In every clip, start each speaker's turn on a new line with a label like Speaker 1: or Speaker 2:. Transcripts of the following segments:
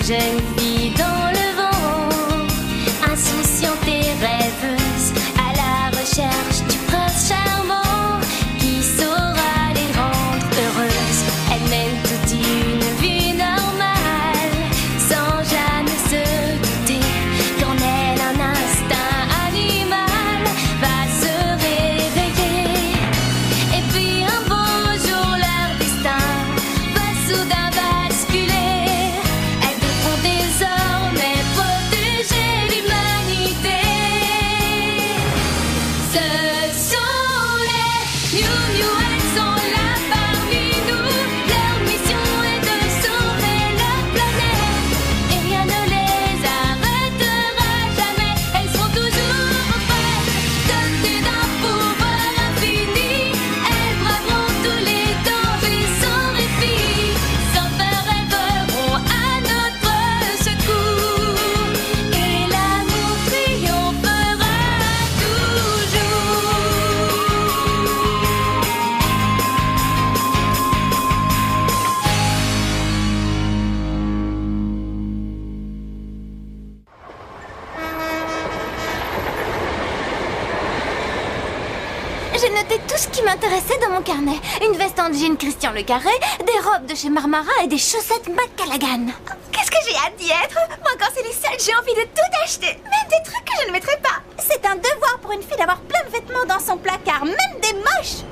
Speaker 1: jeune fille dans le vent, insouciante et rêveuse, à la recherche du prince charmant qui saura les rendre heureuses. Elle mène toute une vie normale, sans jamais se douter qu'en elle un instinct animal va se réveiller. Et puis un beau jour leur destin va soudain basculer. Elles devront désormais protéger l'humanité. Ce sont les Miou Miou, elles sont là parmi nous. Leur mission est de sauver leur planète et rien ne les arrêtera jamais. Elles seront toujours prêtes, dotées d'un pouvoir infini. Elles braveront tous les dangers sans répit. Sans peur, elles voleront à notre secours et l'amour triomphera toujours. J'ai noté tout ce qui m'intéressait dans mon carnet. Une veste en jean Christian Le Carré, des robes de chez Marmara et des chaussettes McCallaghan.
Speaker 2: Qu'est-ce que j'ai hâte d'y être? Moi, quand c'est les soldes, j'ai envie de tout acheter. Même des trucs que je ne mettrai pas.
Speaker 3: C'est un devoir pour une fille d'avoir plein de vêtements dans son placard, même des moches.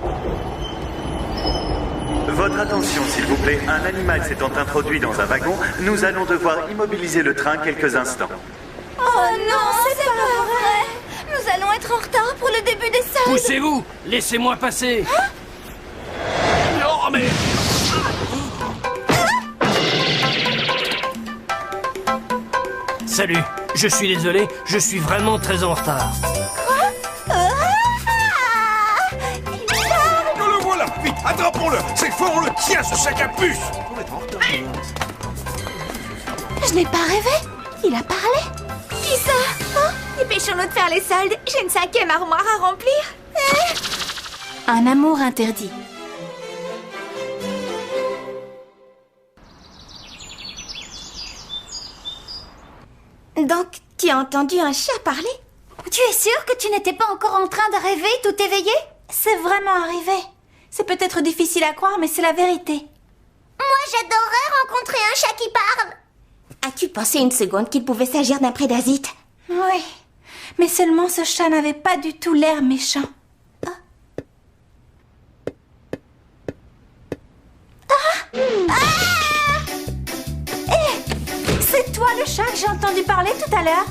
Speaker 4: Votre attention, s'il vous plaît. Un animal s'étant introduit dans un wagon, nous allons devoir immobiliser le train quelques instants.
Speaker 3: Oh non, c'est pas vrai. Nous allons être en retard pour le début des soldes.
Speaker 5: Poussez-vous! Laissez-moi passer! Non, mais... Salut, je suis désolé, je suis vraiment très en retard.
Speaker 6: Le voilà! Vite, attrapons-le! Cette fois, on le tient, ce sac à puce!
Speaker 3: Je n'ai pas rêvé. Il a parlé.
Speaker 2: Qui ça? Oh, dépêchons-nous de faire les soldes. J'ai une 5e armoire à remplir.
Speaker 3: Un amour interdit.
Speaker 2: Donc, tu as entendu un chat parler?
Speaker 3: Tu es sûre que tu n'étais pas encore en train de rêver, tout éveillé? C'est vraiment arrivé. C'est peut-être difficile à croire, mais c'est la vérité.
Speaker 1: Moi, j'adorerais rencontrer un chat qui parle.
Speaker 2: As-tu pensé une seconde qu'il pouvait s'agir d'un prédasite?
Speaker 3: Oui, mais seulement ce chat n'avait pas du tout l'air méchant. C'est toi le chat que j'ai entendu parler tout à l'heure?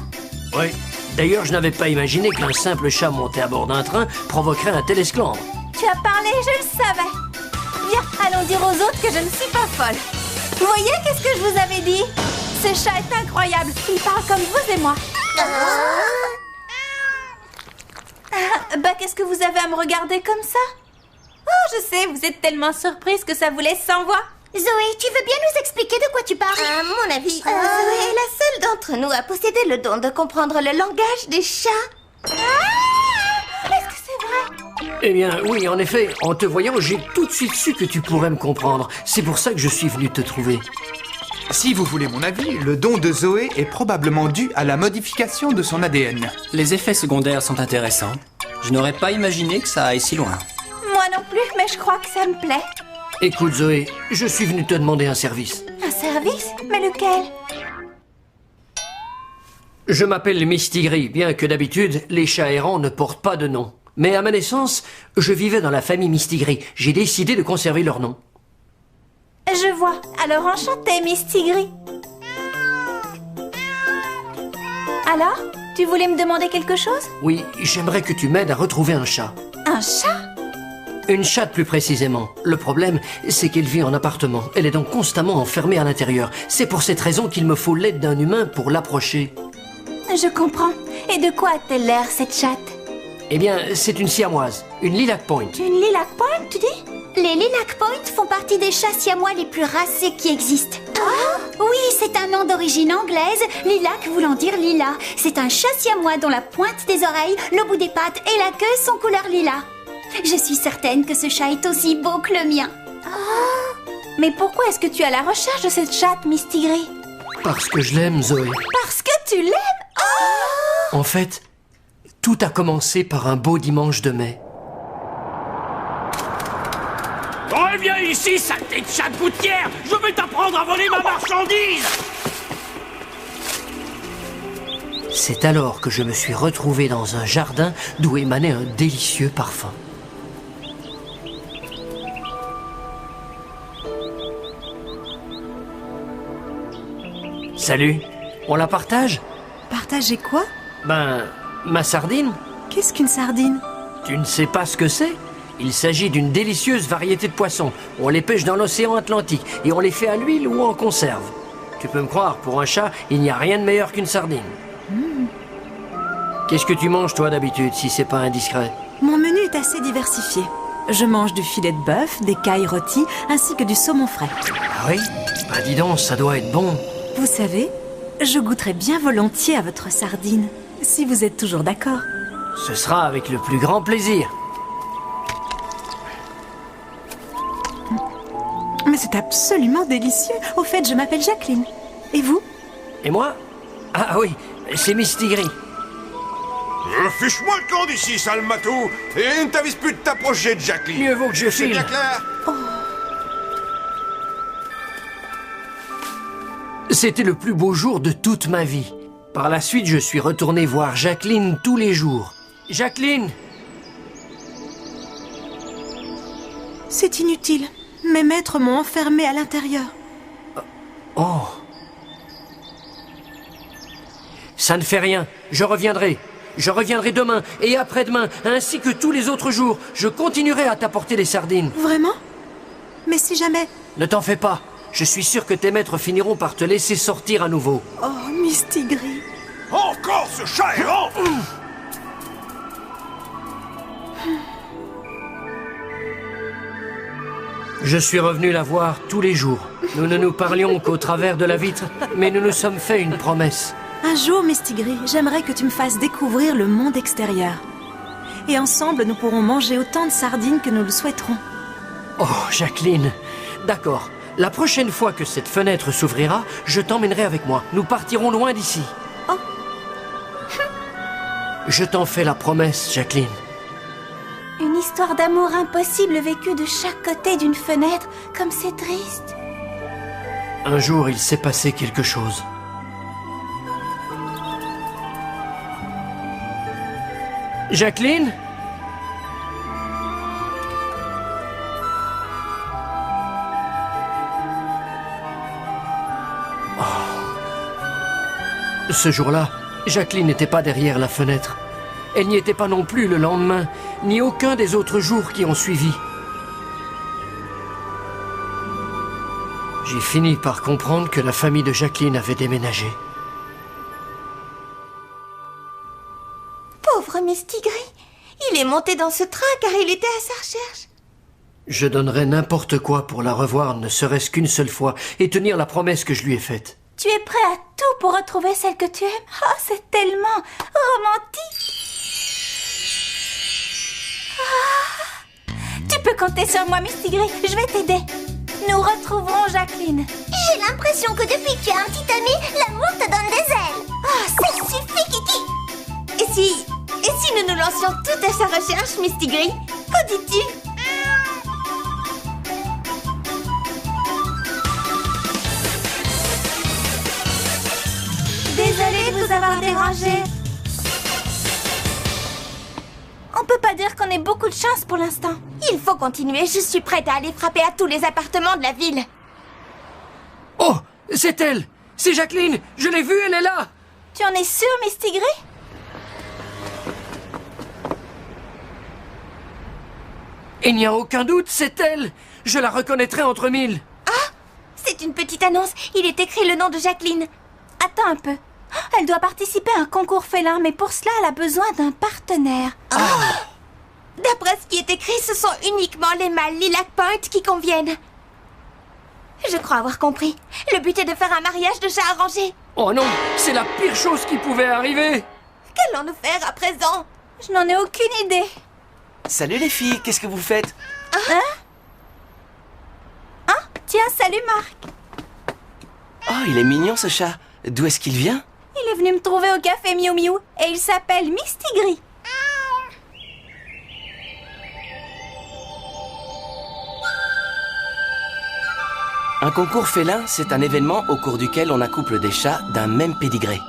Speaker 5: Oui. D'ailleurs, je n'avais pas imaginé qu'un simple chat monté à bord d'un train provoquerait un tel esclandre.
Speaker 3: Tu as parlé, je le savais. Viens, allons dire aux autres que je ne suis pas folle. Vous voyez qu'est-ce que je vous avais dit? Ce chat est incroyable. Il parle comme vous et moi. Qu'est-ce que vous avez à me regarder comme ça? Oh, je sais, vous êtes tellement surprise que ça vous laisse sans voix.
Speaker 1: Zoé, tu veux bien nous expliquer de quoi tu parles?
Speaker 2: À mon avis, Zoé est la seule d'entre nous à posséder le don de comprendre le langage des chats.
Speaker 3: Est-ce que c'est vrai?
Speaker 5: Eh bien, oui, en effet, en te voyant, j'ai tout de suite su que tu pourrais me comprendre. C'est pour ça que je suis venu te trouver.
Speaker 7: Si vous voulez mon avis, le don de Zoé est probablement dû à la modification de son ADN.
Speaker 8: Les effets secondaires sont intéressants. Je n'aurais pas imaginé que ça aille si loin.
Speaker 3: Moi non plus, mais je crois que ça me plaît.
Speaker 5: Écoute, Zoé, je suis venu te demander un service.
Speaker 3: Un service? Mais lequel?
Speaker 5: Je m'appelle Mistigris, bien que d'habitude, les chats errants ne portent pas de nom. Mais à ma naissance, je vivais dans la famille Mistigris. J'ai décidé de conserver leur nom.
Speaker 3: Je vois. Alors enchantée, Mistigris. Alors? Tu voulais me demander quelque chose?
Speaker 5: Oui, j'aimerais que tu m'aides à retrouver un chat.
Speaker 3: Un chat?
Speaker 5: Une chatte plus précisément. Le problème, c'est qu'elle vit en appartement. Elle est donc constamment enfermée à l'intérieur. C'est pour cette raison qu'il me faut l'aide d'un humain pour l'approcher.
Speaker 3: Je comprends. Et de quoi a-t-elle l'air, cette chatte?
Speaker 5: Eh bien, c'est une siamoise, une lilac point.
Speaker 3: Une lilac point, tu dis?
Speaker 1: Les lilac point font partie des chats siamois les plus racés qui existent. Oui, c'est un nom d'origine anglaise, lilac voulant dire lilas. C'est un chat siamois dont la pointe des oreilles, le bout des pattes et la queue sont couleur lilas. Je suis certaine que ce chat est aussi beau que le mien.
Speaker 3: Mais pourquoi est-ce que tu es à la recherche de cette chatte, Mistigris?
Speaker 5: Parce que je l'aime, Zoé.
Speaker 3: Parce que tu l'aimes? Oh!
Speaker 5: En fait, tout a commencé par un beau dimanche de mai.
Speaker 9: Reviens ici, saleté de chat de gouttière! Je vais t'apprendre à voler ma marchandise!
Speaker 5: C'est alors que je me suis retrouvé dans un jardin d'où émanait un délicieux parfum. Salut, on la partage?
Speaker 3: Partager quoi?
Speaker 5: Ben, ma sardine?
Speaker 3: Qu'est-ce qu'une sardine?
Speaker 5: Tu ne sais pas ce que c'est? Il s'agit d'une délicieuse variété de poissons. On les pêche dans l'océan Atlantique et on les fait à l'huile ou en conserve. Tu peux me croire, pour un chat, il n'y a rien de meilleur qu'une sardine. Qu'est-ce que tu manges, toi, d'habitude, si c'est pas indiscret?
Speaker 3: Mon menu est assez diversifié. Je mange du filet de bœuf, des cailles rôties, ainsi que du saumon frais.
Speaker 5: Ah oui? Bah dis donc, ça doit être bon.
Speaker 3: Vous savez, je goûterais bien volontiers à votre sardine, si vous êtes toujours d'accord.
Speaker 5: Ce sera avec le plus grand plaisir.
Speaker 3: Mais c'est absolument délicieux. Au fait, je m'appelle Jacqueline. Et vous?
Speaker 5: Et moi? Ah oui, c'est Misty Gris.
Speaker 6: Fiche-moi le camp d'ici, sale matou. Et ne t'avise plus de t'approcher de Jacqueline.
Speaker 5: Mieux vaut que je
Speaker 6: C'est
Speaker 5: file.
Speaker 6: bien clair?
Speaker 5: C'était le plus beau jour de toute ma vie. Par la suite, je suis retourné voir Jacqueline tous les jours. Jacqueline!
Speaker 3: C'est inutile. Mes maîtres m'ont enfermée à l'intérieur.
Speaker 5: Oh! Ça ne fait rien. Je reviendrai. Je reviendrai demain et après-demain, ainsi que tous les autres jours. Je continuerai à t'apporter des sardines.
Speaker 3: Vraiment? Mais si jamais...
Speaker 5: Ne t'en fais pas. Je suis sûr que tes maîtres finiront par te laisser sortir à nouveau.
Speaker 3: Oh, Misty Gris.
Speaker 6: Encore ce chat errant!
Speaker 5: Je suis revenu la voir tous les jours. Nous ne nous parlions qu'au travers de la vitre, mais nous nous sommes fait une promesse.
Speaker 3: Un jour, Misty Gris, j'aimerais que tu me fasses découvrir le monde extérieur. Et ensemble, nous pourrons manger autant de sardines que nous le souhaiterons.
Speaker 5: Oh, Jacqueline. D'accord. La prochaine fois que cette fenêtre s'ouvrira, je t'emmènerai avec moi. Nous partirons loin d'ici.
Speaker 3: Oh.
Speaker 5: Je t'en fais la promesse, Jacqueline.
Speaker 2: Une histoire d'amour impossible vécue de chaque côté d'une fenêtre, comme c'est triste.
Speaker 5: Un jour, il s'est passé quelque chose. Jacqueline? Ce jour-là, Jacqueline n'était pas derrière la fenêtre. Elle n'y était pas non plus le lendemain, ni aucun des autres jours qui ont suivi. J'ai fini par comprendre que la famille de Jacqueline avait déménagé.
Speaker 2: Pauvre Misty Gris. Il est monté dans ce train car il était à sa recherche.
Speaker 5: Je donnerais n'importe quoi pour la revoir, ne serait-ce qu'une seule fois, et tenir la promesse que je lui ai faite.
Speaker 2: Tu es prêt à tout pour retrouver celle que tu aimes? Oh, c'est tellement romantique. Tu peux compter sur moi, Misty Gris. Je vais t'aider. Nous retrouverons Jacqueline.
Speaker 1: J'ai l'impression que depuis que tu as un petit ami, l'amour te donne des ailes.
Speaker 2: Oh, ça suffit, Kiki. Et si nous nous lancions toutes à sa recherche, Misty Gris? Qu'en dis-tu? Désolée de vous avoir dérangé. On peut pas dire qu'on ait beaucoup de chance pour l'instant. Il faut continuer. Je suis prête à aller frapper à tous les appartements de la ville.
Speaker 5: Oh, c'est elle! C'est Jacqueline! Je l'ai vue, elle est là!
Speaker 2: Tu en es sûre, Misty Gris?
Speaker 5: Il n'y a aucun doute, c'est elle! Je la reconnaîtrai entre mille.
Speaker 2: Ah! C'est une petite annonce. Il est écrit le nom de Jacqueline. Attends un peu. Elle doit participer à un concours félin, mais pour cela, elle a besoin d'un partenaire. D'après ce qui est écrit, ce sont uniquement les mâles Lilac Point qui conviennent. Je crois avoir compris. Le but est de faire un mariage de chats arrangé.
Speaker 5: Oh non, c'est la pire chose qui pouvait arriver!
Speaker 2: Qu'allons-nous faire à présent? Je n'en ai aucune idée.
Speaker 10: Salut les filles, qu'est-ce que vous faites?
Speaker 2: Hein? Tiens, salut Marc.
Speaker 10: Oh, il est mignon ce chat. D'où est-ce qu'il vient?
Speaker 2: Il est venu me trouver au café Miu Miu et il s'appelle Mistigri.
Speaker 10: Un concours félin, c'est un événement au cours duquel on accouple des chats d'un même pédigré.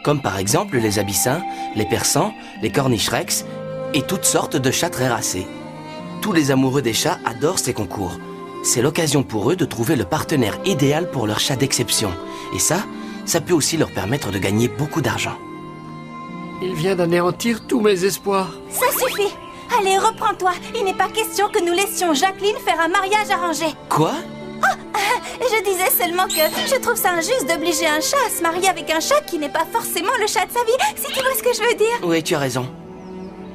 Speaker 10: Comme par exemple les abyssins, les persans, les cornish rex et toutes sortes de chats très racés. Tous les amoureux des chats adorent ces concours. C'est l'occasion pour eux de trouver le partenaire idéal pour leur chat d'exception. Et ça peut aussi leur permettre de gagner beaucoup d'argent.
Speaker 5: Il vient d'anéantir tous mes espoirs.
Speaker 2: Ça suffit. Allez, reprends-toi. Il n'est pas question que nous laissions Jacqueline faire un mariage arrangé.
Speaker 10: Quoi?
Speaker 2: Je disais seulement que je trouve ça injuste d'obliger un chat à se marier avec un chat qui n'est pas forcément le chat de sa vie, si tu vois ce que je veux dire.
Speaker 10: Oui, tu as raison.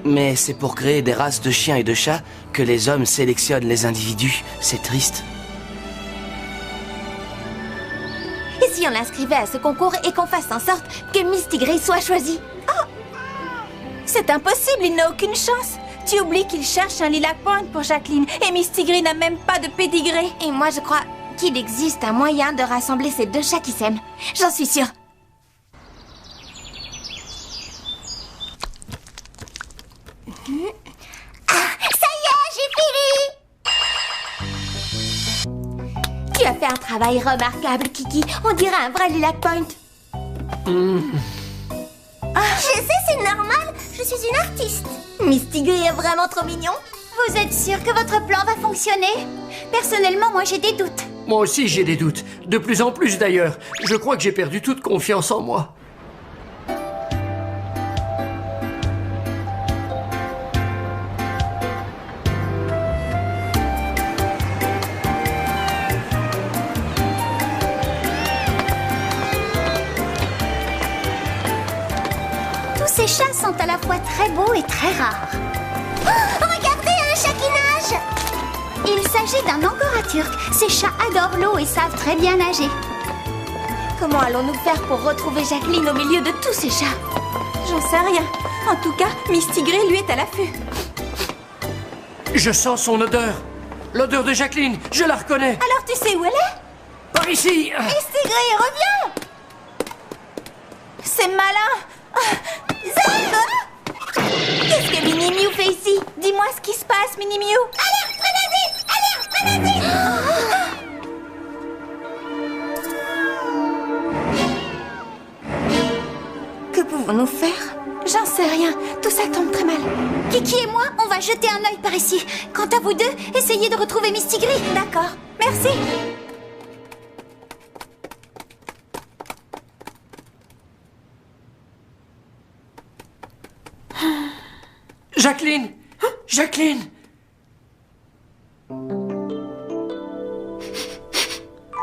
Speaker 10: Mais c'est pour créer des races de chiens et de chats que les hommes sélectionnent les individus. C'est triste.
Speaker 1: Et si on l'inscrivait à ce concours et qu'on fasse en sorte que Mistigri soit choisi?
Speaker 2: Oh! C'est impossible, il n'a aucune chance. Tu oublies qu'il cherche un lilac point pour Jacqueline et Mistigri n'a même pas de pédigré.
Speaker 1: Et moi je crois qu'il existe un moyen de rassembler ces deux chats qui s'aiment. J'en suis sûre. Ça y est, j'ai fini! Tu as fait un travail remarquable, Kiki. On dirait un vrai lilac point. Je sais, c'est normal. Je suis une artiste. Mistigri est vraiment trop mignon. Vous êtes sûr que votre plan va fonctionner? Personnellement, moi j'ai des doutes.
Speaker 5: Moi aussi j'ai des doutes. De plus en plus d'ailleurs. Je crois que j'ai perdu toute confiance en moi.
Speaker 1: Ces chats sont à la fois très beaux et très rares. Oh, regardez, un chat qui nage! Il s'agit d'un angora turc. Ces chats adorent l'eau et savent très bien nager. Comment allons-nous faire pour retrouver Jacqueline au milieu de tous ces chats?
Speaker 2: J'en sais rien. En tout cas, Mistigri, lui, est à l'affût.
Speaker 5: Je sens son odeur. L'odeur de Jacqueline, je la reconnais.
Speaker 2: Alors tu sais où elle est?
Speaker 5: Par ici.
Speaker 2: Mistigri, reviens! C'est malin. Zeb! Qu'est-ce que Minnie Miou fait ici? Dis-moi ce qui se passe, Minnie Miou.
Speaker 1: Alerte, prédateur! Alerte, prédateur!
Speaker 2: Que pouvons-nous faire? J'en sais rien. Tout ça tombe très mal.
Speaker 1: Kiki et moi, on va jeter un œil par ici. Quant à vous deux, essayez de retrouver Mistigri.
Speaker 2: D'accord. Merci.
Speaker 5: Jacqueline! Jacqueline!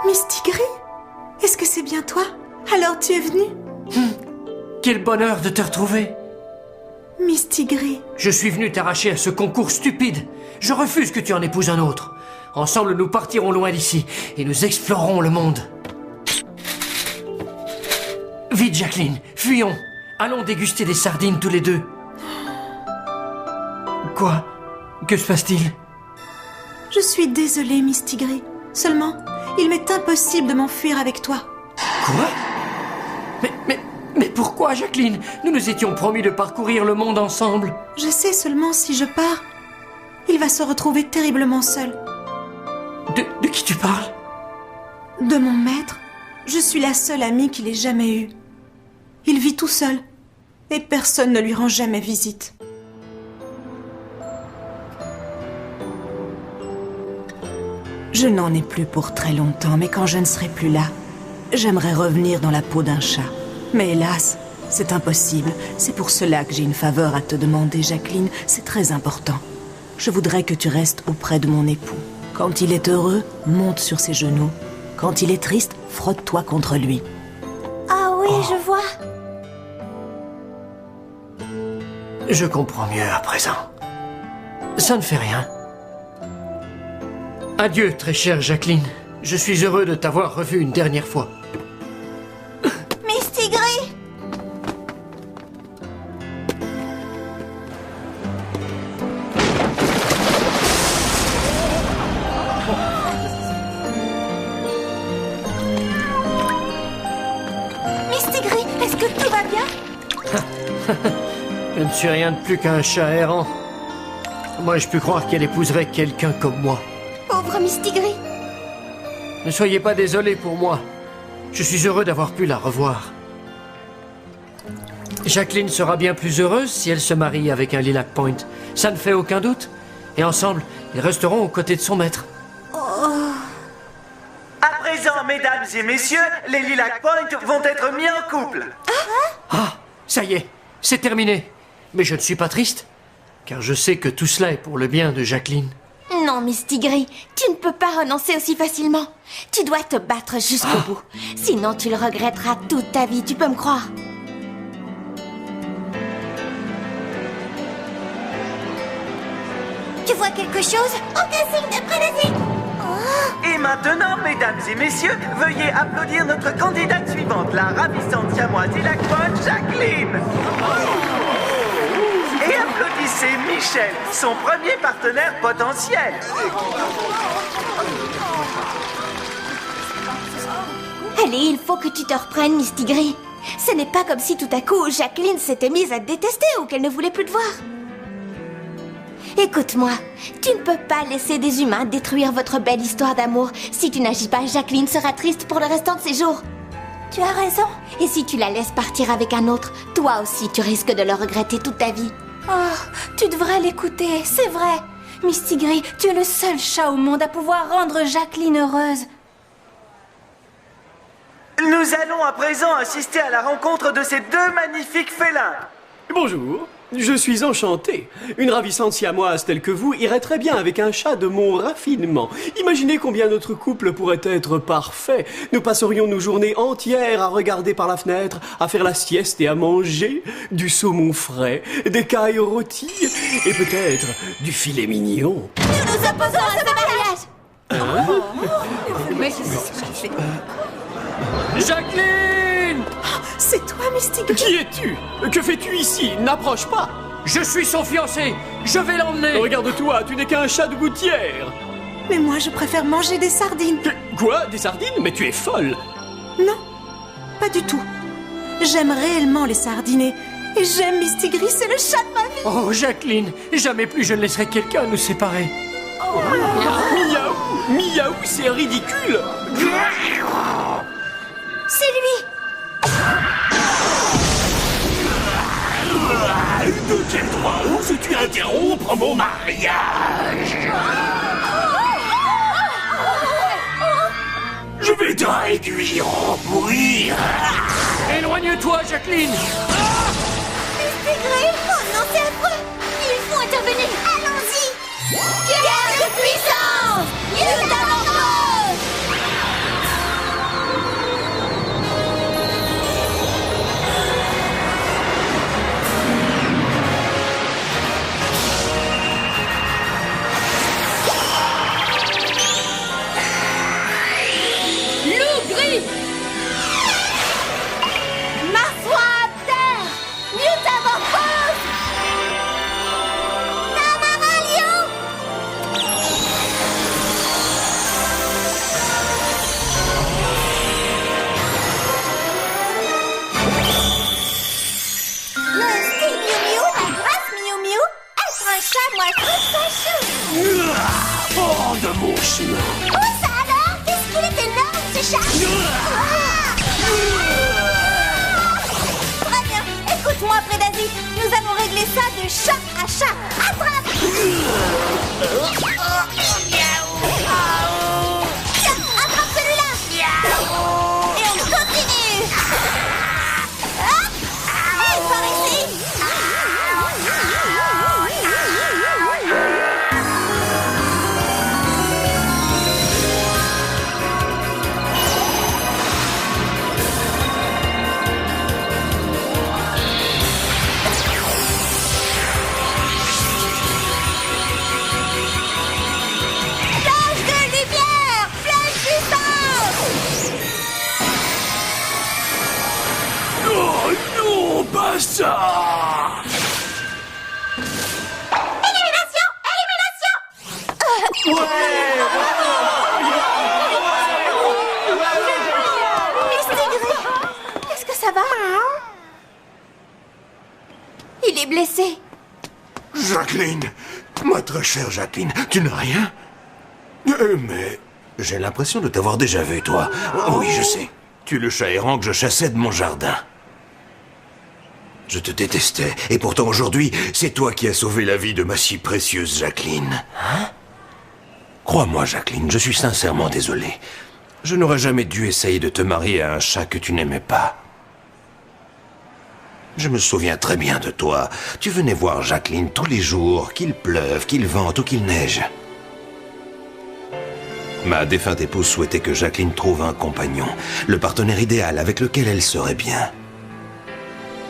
Speaker 3: Mistigri? Est-ce que c'est bien toi? Alors tu es venu?
Speaker 5: Quel bonheur de te retrouver!
Speaker 3: Mistigri.
Speaker 5: Je suis venu t'arracher à ce concours stupide. Je refuse que tu en épouses un autre. Ensemble, nous partirons loin d'ici et nous explorerons le monde. Vite, Jacqueline, fuyons. Allons déguster des sardines tous les deux. Quoi? Que se passe-t-il?
Speaker 3: Je suis désolée, Mistigri. Seulement, il m'est impossible de m'enfuir avec toi.
Speaker 5: Quoi? Mais pourquoi, Jacqueline? Nous nous étions promis de parcourir le monde ensemble.
Speaker 3: Je sais seulement si je pars, il va se retrouver terriblement seul.
Speaker 5: De qui tu parles?
Speaker 3: De mon maître. Je suis la seule amie qu'il ait jamais eue. Il vit tout seul et personne ne lui rend jamais visite. Je n'en ai plus pour très longtemps, mais quand je ne serai plus là, j'aimerais revenir dans la peau d'un chat. Mais hélas, c'est impossible. C'est pour cela que j'ai une faveur à te demander, Jacqueline. C'est très important. Je voudrais que tu restes auprès de mon époux. Quand il est heureux, monte sur ses genoux. Quand il est triste, frotte-toi contre lui.
Speaker 1: Ah oui, je vois.
Speaker 5: Je comprends mieux à présent. Ça ne fait rien. Adieu, très chère Jacqueline. Je suis heureux de t'avoir revue une dernière fois.
Speaker 2: Mistigri! Est-ce que tout va bien?
Speaker 5: Je ne suis rien de plus qu'un chat errant. Moi, je peux croire qu'elle épouserait quelqu'un comme moi.
Speaker 2: Pauvre Mistigris.
Speaker 5: Ne soyez pas désolé pour moi. Je suis heureux d'avoir pu la revoir. Jacqueline sera bien plus heureuse si elle se marie avec un Lilac Point. Ça ne fait aucun doute. Et ensemble, ils resteront aux côtés de son maître.
Speaker 4: À présent, mesdames et messieurs, les Lilac Point vont être mis en couple.
Speaker 5: Ah, ça y est, c'est terminé. Mais je ne suis pas triste, car je sais que tout cela est pour le bien de Jacqueline.
Speaker 2: Non, Mistigris, tu ne peux pas renoncer aussi facilement. Tu dois te battre jusqu'au bout. Sinon, tu le regretteras toute ta vie, tu peux me croire. Tu vois quelque chose? Aucun signe de prédésigne.
Speaker 4: Et maintenant, mesdames et messieurs, veuillez applaudir notre candidate suivante, la ravissante siamoise Lilac Point, Jacqueline. Et applaudissez Michel, son premier partenaire potentiel.
Speaker 2: Allez, il faut que tu te reprennes, Mistigris. Ce n'est pas comme si tout à coup Jacqueline s'était mise à te détester ou qu'elle ne voulait plus te voir. Écoute-moi, tu ne peux pas laisser des humains détruire votre belle histoire d'amour. Si tu n'agis pas, Jacqueline sera triste pour le restant de ses jours. Tu as raison. Et si tu la laisses partir avec un autre, toi aussi tu risques de le regretter toute ta vie. Oh, tu devrais l'écouter, c'est vrai. Mistigris, tu es le seul chat au monde à pouvoir rendre Jacqueline heureuse.
Speaker 4: Nous allons à présent assister à la rencontre de ces deux magnifiques félins.
Speaker 11: Bonjour, je suis enchanté. Une ravissante siamoise telle que vous irait très bien avec un chat de mon raffinement. Imaginez combien notre couple pourrait être parfait. Nous passerions nos journées entières à regarder par la fenêtre, à faire la sieste et à manger du saumon frais, des cailles rôties et peut-être du filet mignon.
Speaker 2: Nous nous opposons à ce mariage.
Speaker 5: Jacqueline!
Speaker 3: C'est toi, Mistigris?
Speaker 11: Qui es-tu? Que fais-tu ici? N'approche pas!
Speaker 5: Je suis son fiancé! Je vais l'emmener!
Speaker 11: Regarde-toi, tu n'es qu'un chat de gouttière!
Speaker 3: Mais moi, je préfère manger des sardines.
Speaker 11: Quoi? Des sardines? Mais tu es folle!
Speaker 3: Non, pas du tout. J'aime réellement les sardines et j'aime Mistigris, c'est le chat de ma vie.
Speaker 5: Oh, Jacqueline, jamais plus je ne laisserai quelqu'un nous séparer.
Speaker 11: Miaou! Miaou, c'est ridicule!
Speaker 2: C'est lui.
Speaker 9: De quel droit oses-tu interrompre mon mariage? Je vais te réduire en pourrir.
Speaker 5: Éloigne-toi, Jacqueline!
Speaker 2: Mistigris, oh non, c'est affreux. Il faut intervenir. Allons-y. Guerre de puissance. Métamorphose.
Speaker 9: Hors de mon chemin!
Speaker 2: Oh, ça alors? Qu'est-ce qu'il est énorme, ce chat! Très bien, écoute-moi, Prédazi. Nous allons régler ça de chat à chat. Attrape! Tiens, attrape celui-là! Et on continue! Hop! Et par ici!
Speaker 9: Pas ça!
Speaker 2: Élimination! Élimination! Mistigris, est-ce que ça va? Il est blessé.
Speaker 6: Jacqueline, ma très chère Jacqueline, tu n'as rien? Mais j'ai l'impression de t'avoir déjà vu, toi. Oui, je sais. Tu es le chat errant que je chassais de mon jardin. Je te détestais, et pourtant aujourd'hui, c'est toi qui as sauvé la vie de ma si précieuse Jacqueline. Hein? Crois-moi, Jacqueline, je suis sincèrement désolé. Je n'aurais jamais dû essayer de te marier à un chat que tu n'aimais pas. Je me souviens très bien de toi. Tu venais voir Jacqueline tous les jours, qu'il pleuve, qu'il vente ou qu'il neige. Ma défunte épouse souhaitait que Jacqueline trouve un compagnon, le partenaire idéal avec lequel elle serait bien.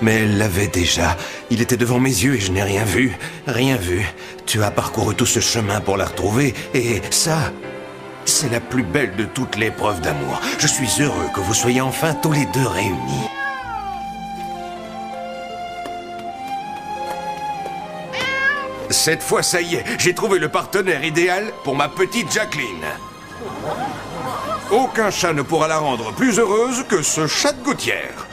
Speaker 6: Mais elle l'avait déjà. Il était devant mes yeux et je n'ai rien vu. Rien vu. Tu as parcouru tout ce chemin pour la retrouver et ça, c'est la plus belle de toutes les preuves d'amour. Je suis heureux que vous soyez enfin tous les deux réunis. Cette fois, ça y est, j'ai trouvé le partenaire idéal pour ma petite Jacqueline. Aucun chat ne pourra la rendre plus heureuse que ce chat de gouttière.